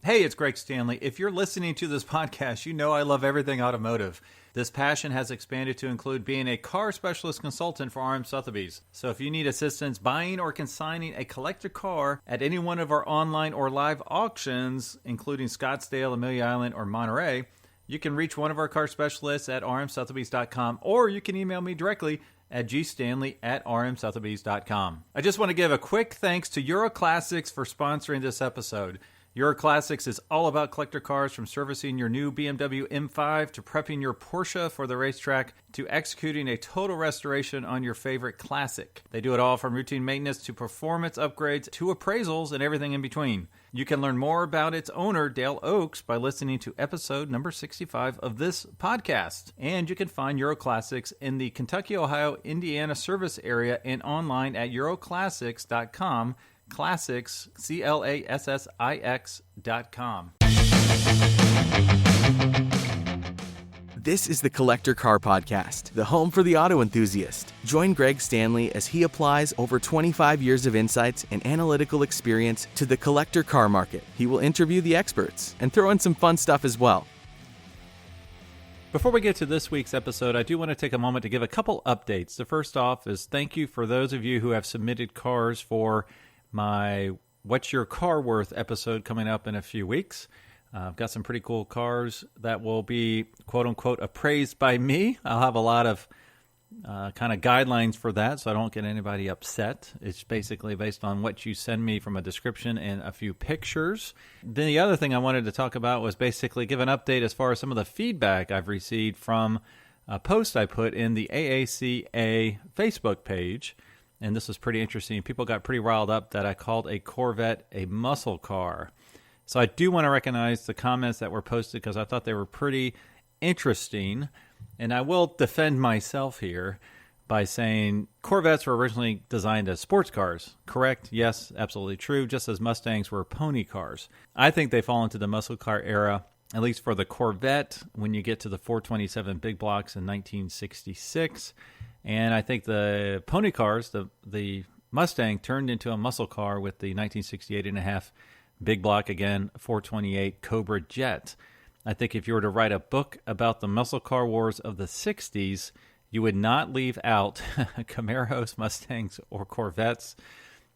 Hey, it's Greg Stanley. If you're listening to this podcast, you know I love everything automotive. This passion has expanded to include being a car specialist consultant for RM Sotheby's. So if you need assistance buying or consigning a collector car at any one of our online or live auctions, including Scottsdale, Amelia Island, or Monterey, you can reach one of our car specialists at rmsotheby's.com, or you can email me directly at gstanley@rmsotheby's.com. I just want to give a quick thanks to Euro Classics for sponsoring this episode. Euro Classics is all about collector cars, from servicing your new BMW M5 to prepping your Porsche for the racetrack to executing a total restoration on your favorite classic. They do it all from routine maintenance to performance upgrades to appraisals and everything in between. You can learn more about its owner, Dale Oaks, by listening to episode number 65 of this podcast. And you can find Euro Classics in the Kentucky, Ohio, Indiana service area and online at euroclassics.com. Classics, CLASSIX.com. This is the Collector Car Podcast, the home for the auto enthusiast. Join Greg Stanley as he applies over 25 years of insights and analytical experience to the collector car market. He will interview the experts and throw in some fun stuff as well. Before we get to this week's episode, I do want to take a moment to give a couple updates. The first off is thank you for those of you who have submitted cars for my What's Your Car Worth episode coming up in a few weeks. I've got some pretty cool cars that will be quote-unquote appraised by me. I'll have a lot of kind of guidelines for that so I don't get anybody upset. It's basically based on what you send me from a description and a few pictures. Then the other thing I wanted to talk about was basically give an update as far as some of the feedback I've received from a post I put in the AACA Facebook page. And this was pretty interesting. People got pretty riled up that I called a Corvette a muscle car. So I do want to recognize the comments that were posted because I thought they were pretty interesting. And I will defend myself here by saying Corvettes were originally designed as sports cars. Correct? Yes, absolutely true. Just as Mustangs were pony cars. I think they fall into the muscle car era, at least for the Corvette, when you get to the 427 big blocks in 1966. And I think the pony cars, the Mustang, turned into a muscle car with the 1968.5 big block, again, 428 Cobra Jet. I think if you were to write a book about the muscle car wars of the 60s, you would not leave out Camaros, Mustangs, or Corvettes.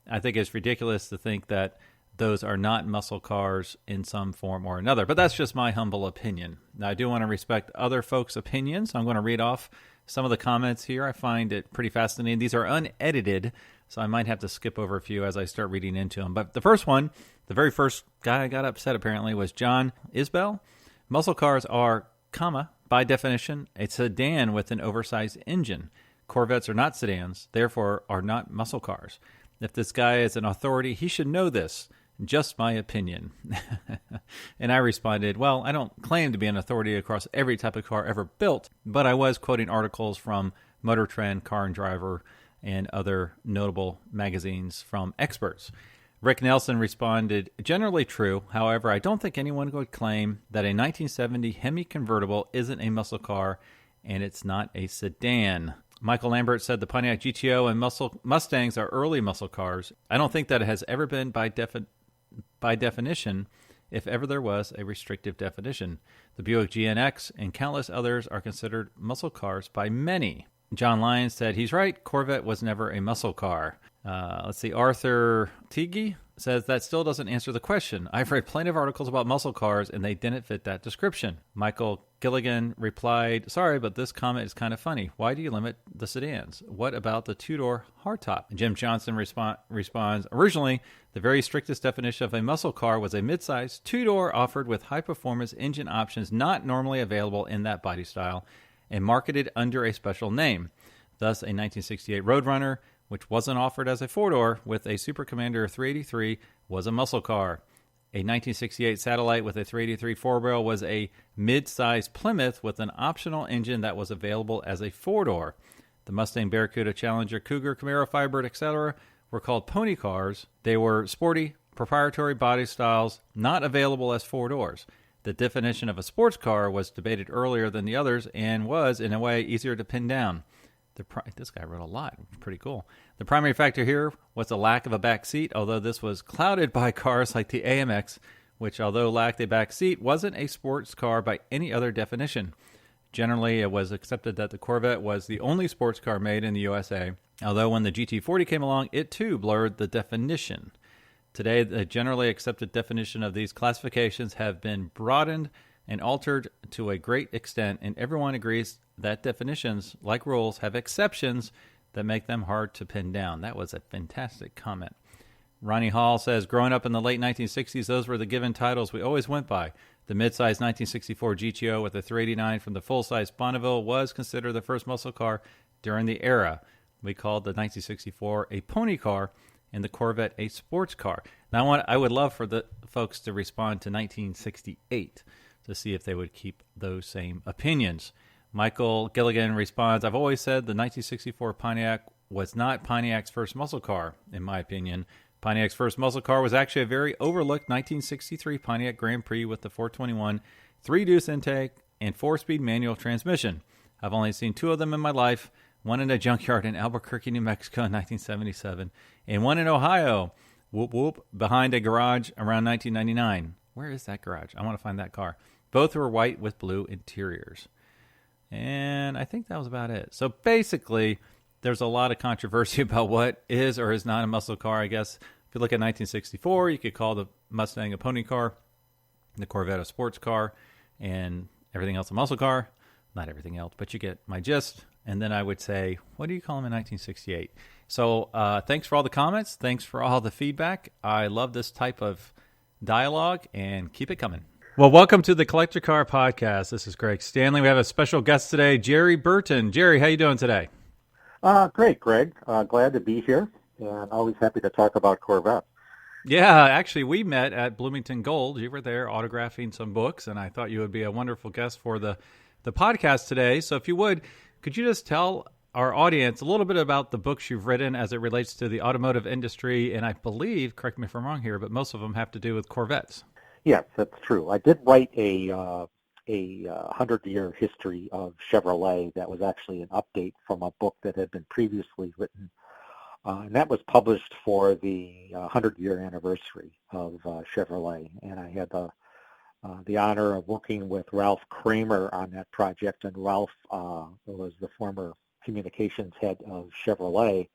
I think it's ridiculous to think that those are not muscle cars in some form or another. But that's just my humble opinion. Now, I do want to respect other folks' opinions. I'm going to read off some of the comments here. I find it pretty fascinating. These are unedited, so I might have to skip over a few as I start reading into them. But the first one, the very first guy I got upset apparently was John Isbell. Muscle cars are, by definition, a sedan with an oversized engine. Corvettes are not sedans, therefore are not muscle cars. If this guy is an authority, he should know this. Just my opinion. And I responded, well, I don't claim to be an authority across every type of car ever built, but I was quoting articles from Motor Trend, Car and Driver, and other notable magazines from experts. Rick Nelson responded, generally true. However, I don't think anyone would claim that a 1970 Hemi convertible isn't a muscle car and it's not a sedan. Michael Lambert said the Pontiac GTO and Mustangs are early muscle cars. I don't think that it has ever been by definition, if ever there was a restrictive definition. The Buick GNX and countless others are considered muscle cars by many. John Lyons said he's right. Corvette was never a muscle car. Let's see. Arthur Teague says that still doesn't answer the question. I've read plenty of articles about muscle cars, and they didn't fit that description. Michael Gilligan replied, sorry, but this comment is kind of funny. Why do you limit the sedans? What about the two-door hardtop? Jim Johnson responds, originally, the very strictest definition of a muscle car was a midsize two-door offered with high-performance engine options not normally available in that body style and marketed under a special name. Thus, a 1968 Roadrunner, which wasn't offered as a four-door with a Super Commander 383, was a muscle car. A 1968 Satellite with a 383 four-barrel was a mid-size Plymouth with an optional engine that was available as a four-door. The Mustang, Barracuda, Challenger, Cougar, Camaro, Firebird, etc. were called pony cars. They were sporty, proprietary body styles, not available as four doors. The definition of a sports car was debated earlier than the others and was, in a way, easier to pin down. This guy wrote a lot. Pretty cool. The primary factor here was the lack of a back seat, although this was clouded by cars like the AMX, which, although lacked a back seat, wasn't a sports car by any other definition. Generally, it was accepted that the Corvette was the only sports car made in the USA, although when the GT40 came along, it too blurred the definition. Today, the generally accepted definition of these classifications have been broadened and altered to a great extent, and everyone agrees that definitions, like rules, have exceptions that make them hard to pin down. That was a fantastic comment. Ronnie Hall says, growing up in the late 1960s, those were the given titles we always went by. The mid-size 1964 GTO with a 389 from the full-size Bonneville was considered the first muscle car during the era. We called the 1964 a pony car and the Corvette a sports car. Now, I would love for the folks to respond to 1968 to see if they would keep those same opinions. Michael Gilligan responds, I've always said the 1964 Pontiac was not Pontiac's first muscle car, in my opinion. Pontiac's first muscle car was actually a very overlooked 1963 Pontiac Grand Prix with the 421 3-deuce intake and 4-speed manual transmission. I've only seen 2 of them in my life, one in a junkyard in Albuquerque, New Mexico in 1977, and one in Ohio, whoop whoop, behind a garage around 1999. Where is that garage? I want to find that car. Both were white with blue interiors. And I think that was about it. So basically, there's a lot of controversy about what is or is not a muscle car, I guess. If you look at 1964, you could call the Mustang a pony car, the Corvette a sports car, and everything else a muscle car. Not everything else, but you get my gist. And then I would say, what do you call them in 1968? So thanks for all the comments. Thanks for all the feedback. I love this type of dialogue, and keep it coming. Well, welcome to the Collector Car Podcast. This is Greg Stanley. We have a special guest today, Jerry Burton. Jerry, how you doing today? Great, Greg. Glad to be here, and always happy to talk about Corvette. Yeah, actually, we met at Bloomington Gold. You were there autographing some books, and I thought you would be a wonderful guest for the podcast today. So if you would, could you just tell our audience a little bit about the books you've written as it relates to the automotive industry? And I believe, correct me if I'm wrong here, but most of them have to do with Corvettes. Yes, that's true. I did write a 100-year history of Chevrolet that was actually an update from a book that had been previously written. And that was published for the 100-year anniversary of Chevrolet. And I had the honor of working with Ralph Kramer on that project. And Ralph was the former communications head of Chevrolet.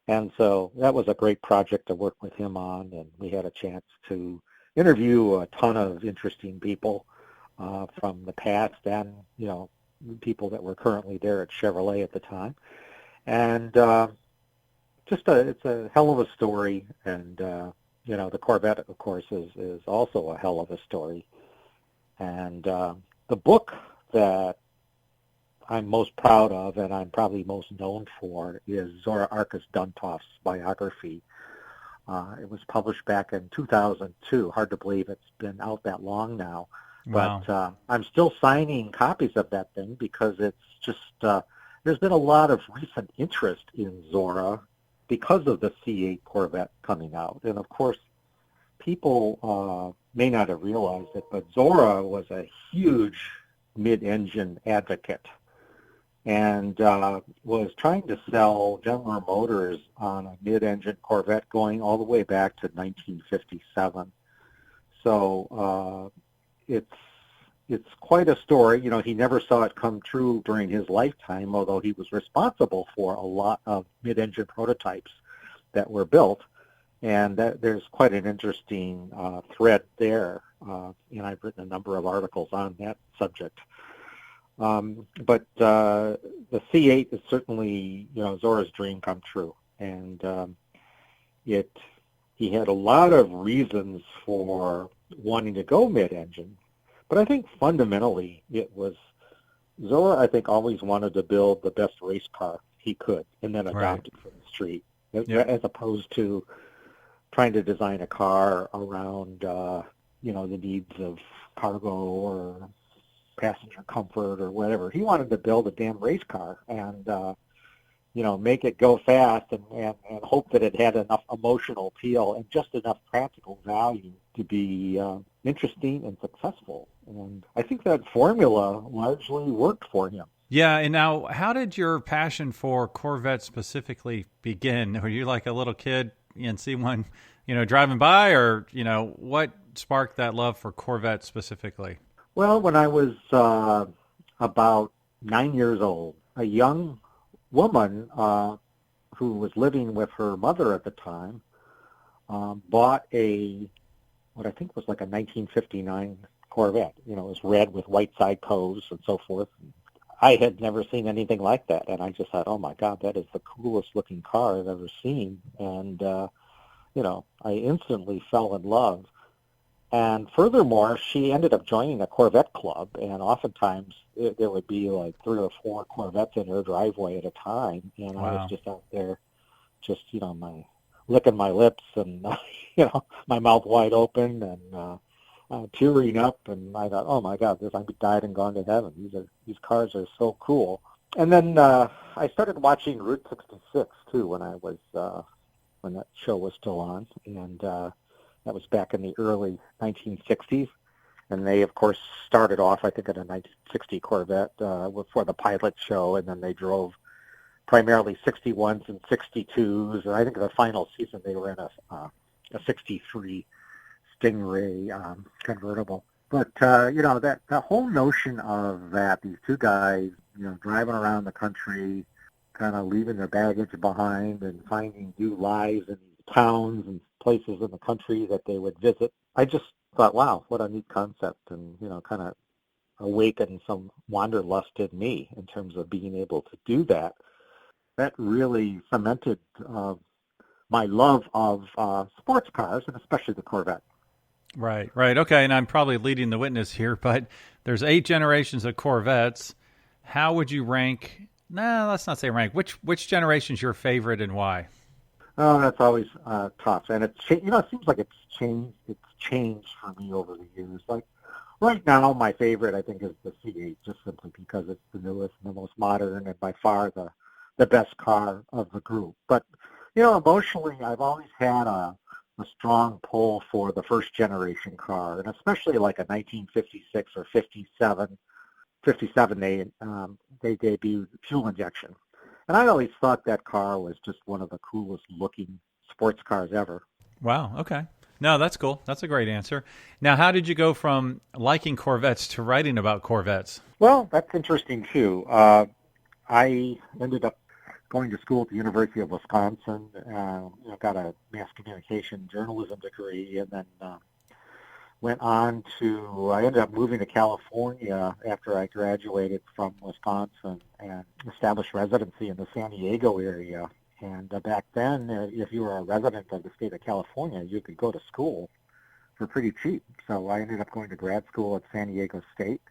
And so that was a great project to work with him on. And we had a chance to interview a ton of interesting people from the past and, people that were currently there at Chevrolet at the time. And it's a hell of a story. And, the Corvette, of course, is also a hell of a story. And the book that I'm most proud of and I'm probably most known for is Zora Arkus-Duntov's Biography. It was published back in 2002. Hard to believe it's been out that long now. Wow. But I'm still signing copies of that thing because it's just, there's been a lot of recent interest in Zora because of the C8 Corvette coming out. And of course, people may not have realized it, but Zora was a huge mid-engine advocate and was trying to sell General Motors on a mid-engine Corvette going all the way back to 1957. So it's quite a story. He never saw it come true during his lifetime, although he was responsible for a lot of mid-engine prototypes that were built. And there's quite an interesting thread there, and I've written a number of articles on that subject. But the C8 is certainly, Zora's dream come true, and he had a lot of reasons for wanting to go mid-engine, but I think fundamentally it was Zora. I think always wanted to build the best race car he could, and then adopt it for the street, as opposed to trying to design a car around, the needs of cargo or passenger comfort or whatever. He wanted to build a damn race car and, make it go fast and hope that it had enough emotional appeal and just enough practical value to be interesting and successful. And I think that formula largely worked for him. Yeah, and now, how did your passion for Corvette specifically begin? Were you like a little kid and see one, driving by, or, what sparked that love for Corvette specifically? Well, when I was about 9 years old, a young woman who was living with her mother at the time bought what I think was like a 1959 Corvette. You know, it was red with white side coves and so forth. I had never seen anything like that, and I just thought, oh my God, that is the coolest looking car I've ever seen. And you know, I instantly fell in love. And furthermore, she ended up joining a Corvette club, and oftentimes there would be like 3 or 4 Corvettes in her driveway at a time, and I was just out there, just, you know, licking my lips and you know, my mouth wide open and tearing up, and I thought, oh my God, I died and gone to heaven. These cars are so cool. And then I started watching Route 66 too when I was when that show was still on, and that was back in the early 1960s. And they, of course, started off, I think, in a 1960 Corvette for the pilot show, and then they drove primarily 61s and 62s. And I think the final season they were in a 63 Stingray convertible. But, you know, that whole notion of that, these two guys, you know, driving around the country, kind of leaving their baggage behind and finding new lives in towns and places in the country that they would visit. I just thought, wow, what a neat concept, and, you know, kind of awakened some wanderlust in me in terms of being able to do that. That really cemented my love of sports cars, and especially the Corvette. Right. Okay, and I'm probably leading the witness here, but there's 8 generations of Corvettes. How would you rank? No, let's not say rank. Which generation's your favorite and why? Oh, that's always tough, and it's, you know, it seems like it's changed. It's changed for me over the years. Like right now, my favorite I think is the C8, just simply because it's the newest and the most modern, and by far the best car of the group. But you know, emotionally, I've always had a strong pull for the first generation car, and especially like a 1956 or 57. 57, they debuted fuel injection. And I always thought that car was just one of the coolest looking sports cars ever. Wow, okay. No, that's cool. That's a great answer. Now, how did you go from liking Corvettes to writing about Corvettes? Well, that's interesting too. I ended up going to school at the University of Wisconsin, you know, got a mass communication journalism degree, and then I ended up moving to California after I graduated from Wisconsin and established residency in the San Diego area. And back then, if you were a resident of the state of California, you could go to school for pretty cheap. So I ended up going to grad school at San Diego State.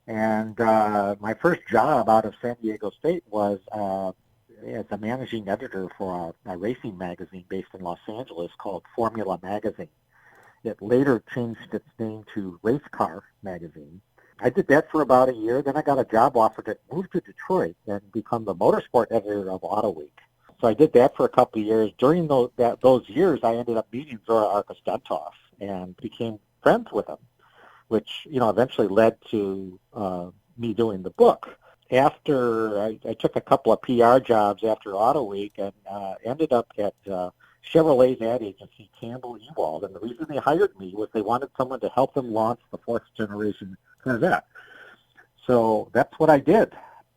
And my first job out of San Diego State was as a managing editor for a racing magazine based in Los Angeles called Formula Magazine. It later changed its name to Race Car Magazine. I did that for about a year. Then I got a job offer to move to Detroit and become the motorsport editor of Auto Week. So I did that for a couple of years. During those years, I ended up meeting Zora Arkus-Duntov and became friends with him, which, you know, eventually led to me doing the book. After I took a couple of PR jobs after Auto Week and ended up at Chevrolet's ad agency, Campbell Ewald, and the reason they hired me was they wanted someone to help them launch the 4th generation Corvette. So that's what I did.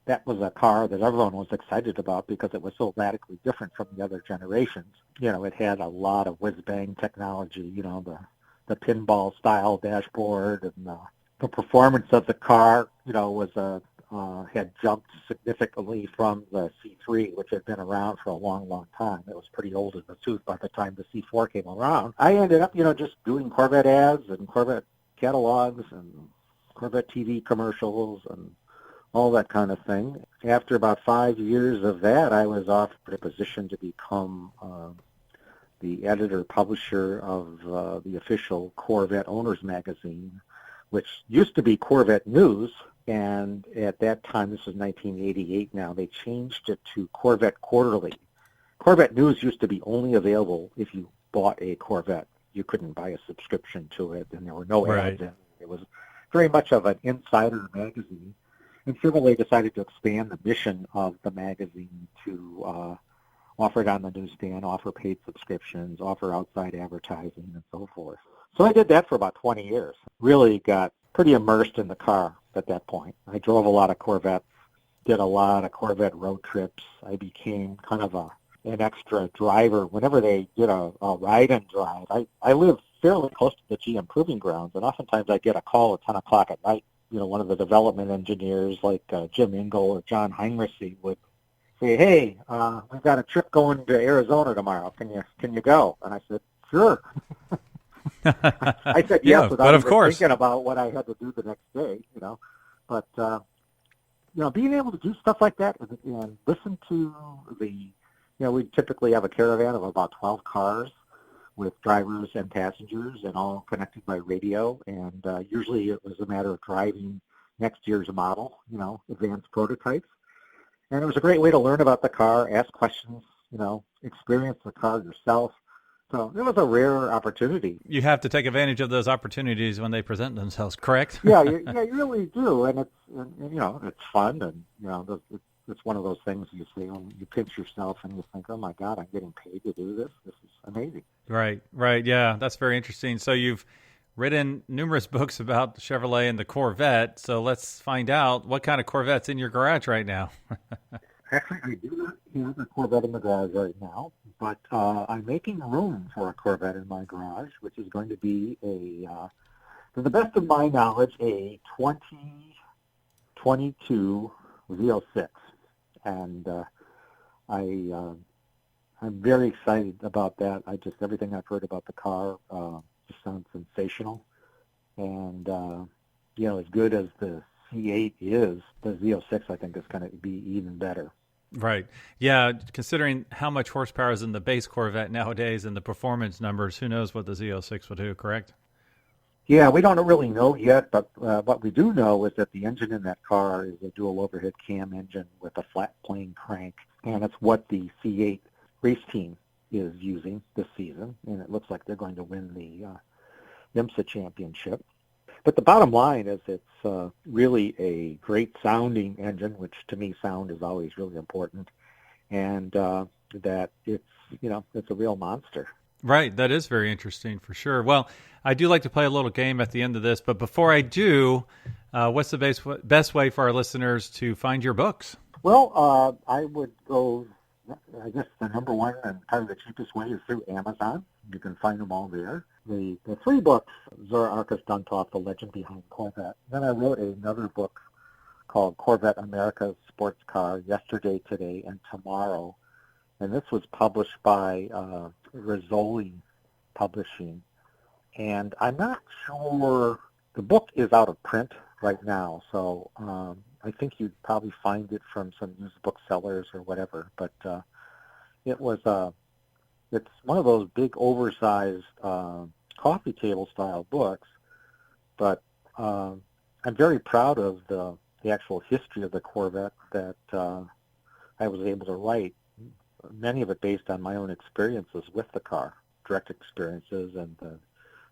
That was a car that everyone was excited about because it was so radically different from the other generations. You know, it had a lot of whiz-bang technology, you know, the pinball-style dashboard, and the performance of the car, you know, was had jumped significantly from the C3, which had been around for a long, long time. It was pretty old in the tooth by the time the C4 came around. I ended up, you know, just doing Corvette ads and Corvette catalogs and Corvette TV commercials and all that kind of thing. After about 5 years of that, I was offered a position to become the editor-publisher of the official Corvette Owners Magazine, which used to be Corvette News. And at that time, this was 1988 now, they changed it to Corvette Quarterly. Corvette News used to be only available if you bought a Corvette. You couldn't buy a subscription to it, and there were no ads in it. It was very much of an insider magazine. And Chevrolet decided to expand the mission of the magazine to offer it on the newsstand, offer paid subscriptions, offer outside advertising, and so forth. So I did that for about 20 years. Really got pretty immersed in the car at that point. I drove a lot of Corvettes, did a lot of Corvette road trips. I became kind of an extra driver. Whenever they did a ride and drive, I live fairly close to the GM Proving Grounds, and oftentimes I get a call at 10 o'clock at night. One of the development engineers like Jim Ingle or John Heinrichsey would say, hey, we've got a trip going to Arizona tomorrow. Can you go? And I said, sure. I said yes without even thinking about what I had to do the next day, But, being able to do stuff like that and listen to we typically have a caravan of about 12 cars with drivers and passengers and all connected by radio. And usually it was a matter of driving next year's model, advanced prototypes. And it was a great way to learn about the car, ask questions, experience the car yourself. So it was a rare opportunity. You have to take advantage of those opportunities when they present themselves, correct? Yeah, you really do, and it's fun, and it's one of those things you see when you pinch yourself and you think, oh my God, I'm getting paid to do this. This is amazing. Right, yeah, that's very interesting. So you've written numerous books about the Chevrolet and the Corvette. So let's find out what kind of Corvette's in your garage right now. Actually, I do not have a Corvette in the garage right now, but I'm making room for a Corvette in my garage, which is going to be to the best of my knowledge, a 2022 Z06. And I'm very excited about that. Everything I've heard about the car just sounds sensational. And, as good as the C8 is, the Z06 I think is going to be even better. Right. Yeah, considering how much horsepower is in the base Corvette nowadays and the performance numbers, who knows what the Z06 will do, correct? Yeah, we don't really know yet, but what we do know is that the engine in that car is a dual overhead cam engine with a flat plane crank, and it's what the C8 race team is using this season, and it looks like they're going to win the IMSA championship. But the bottom line is it's really a great sounding engine, which to me sound is always really important, and that it's a real monster. Right, that is very interesting for sure. Well, I do like to play a little game at the end of this, but before I do, what's the best way for our listeners to find your books? Well, I would go, I guess the number one and kind of the cheapest way is through Amazon. You can find them all there. The three books, Zora, Arkus-Duntov, The Legend Behind Corvette. Then I wrote another book called Corvette America's Sports Car, Yesterday, Today, and Tomorrow. And this was published by Rizzoli Publishing. And I'm not sure, the book is out of print right now, so I think you'd probably find it from some used booksellers or whatever. But it's one of those big oversized coffee table style books, but I'm very proud of the actual history of the Corvette that I was able to write, many of it based on my own experiences with the car, direct experiences, and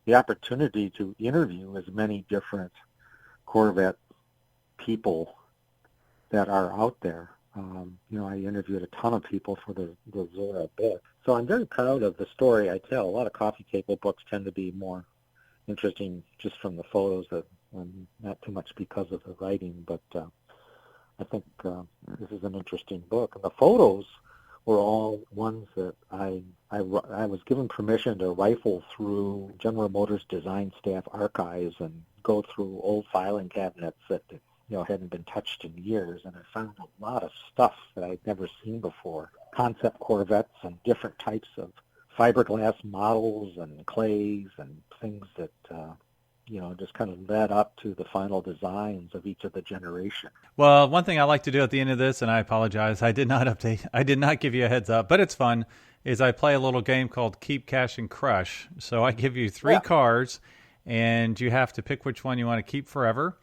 the opportunity to interview as many different Corvette people that are out there. I interviewed a ton of people for the Zora book. So I'm very proud of the story I tell. A lot of coffee table books tend to be more interesting just from the photos, and not too much because of the writing, but I think this is an interesting book. And the photos were all ones that I was given permission to rifle through General Motors design staff archives and go through old filing cabinets that hadn't been touched in years, and I found a lot of stuff that I'd never seen before. Concept Corvettes and different types of fiberglass models and clays and things that just kind of led up to the final designs of each of the generations. Well, one thing I like to do at the end of this, and I apologize, I did not give you a heads up, but it's fun, is I play a little game called Keep, Cash, and Crush. So I give you three cars, and you have to pick which one you want to keep forever,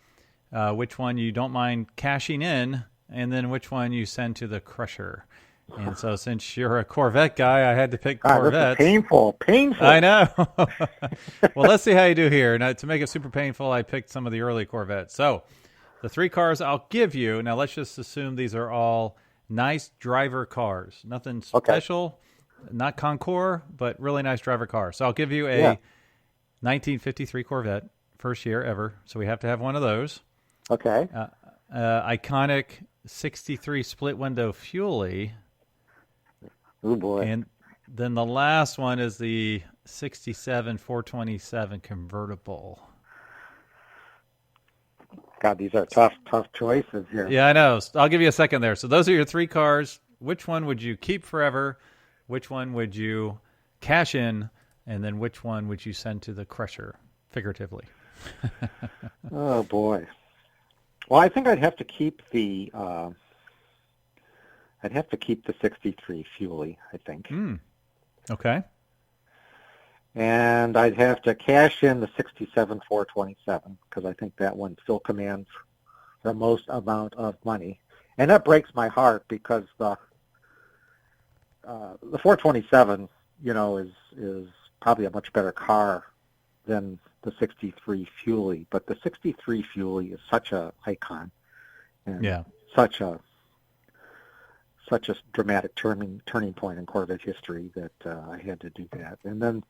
which one you don't mind cashing in, and then which one you send to the crusher. And so since you're a Corvette guy, I had to pick Corvettes. This is painful. I know. Well, let's see how you do here. Now, to make it super painful, I picked some of the early Corvettes. So the three cars I'll give you, now let's just assume these are all nice driver cars. Nothing special, not Concours, but really nice driver cars. So I'll give you a 1953 Corvette, first year ever. So we have to have one of those. Okay. Iconic 63 split window Fuelie. Oh boy. And then the last one is the 67 427 convertible. God, these are tough choices here. Yeah, I know. I'll give you a second there. So those are your three cars. Which one would you keep forever? Which one would you cash in? And then which one would you send to the crusher, figuratively? Oh boy. Well, I think I'd have to keep the 63 Fuelie, I think. Okay. And I'd have to cash in the 67 427 because I think that one still commands the most amount of money. And that breaks my heart because the 427, is probably a much better car than the 63 Fuelie. But the 63 Fuelie is such a icon and such a dramatic turning point in Corvette history that I had to do that. And then,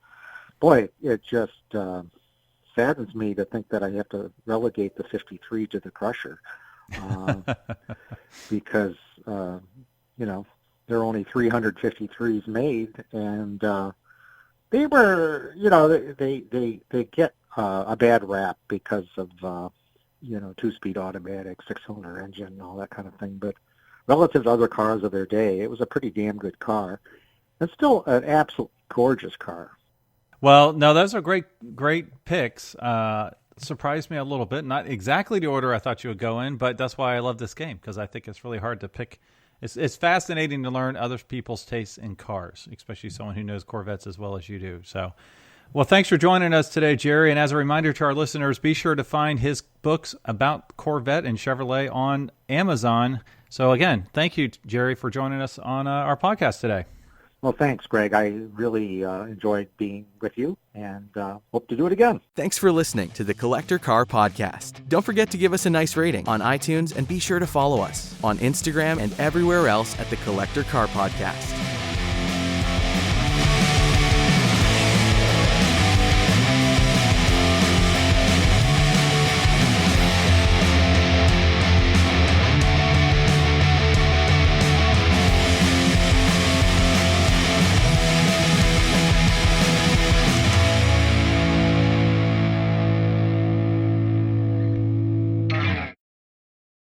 boy, it just saddens me to think that I have to relegate the 53 to the crusher because, there are only 353s made, and they were, they get a bad rap because of, two-speed automatic, six-cylinder engine, and all that kind of thing. But relative to other cars of their day, it was a pretty damn good car. It's still an absolutely gorgeous car. Well, no, those are great picks. Surprised me a little bit. Not exactly the order I thought you would go in, but that's why I love this game, because I think it's really hard to pick. It's fascinating to learn other people's tastes in cars, especially someone who knows Corvettes as well as you do. So, well, thanks for joining us today, Jerry. And as a reminder to our listeners, be sure to find his books about Corvette and Chevrolet on Amazon. So, again, thank you, Jerry, for joining us on our podcast today. Well, thanks, Greg. I really enjoyed being with you and hope to do it again. Thanks for listening to the Collector Car Podcast. Don't forget to give us a nice rating on iTunes and be sure to follow us on Instagram and everywhere else at the Collector Car Podcast.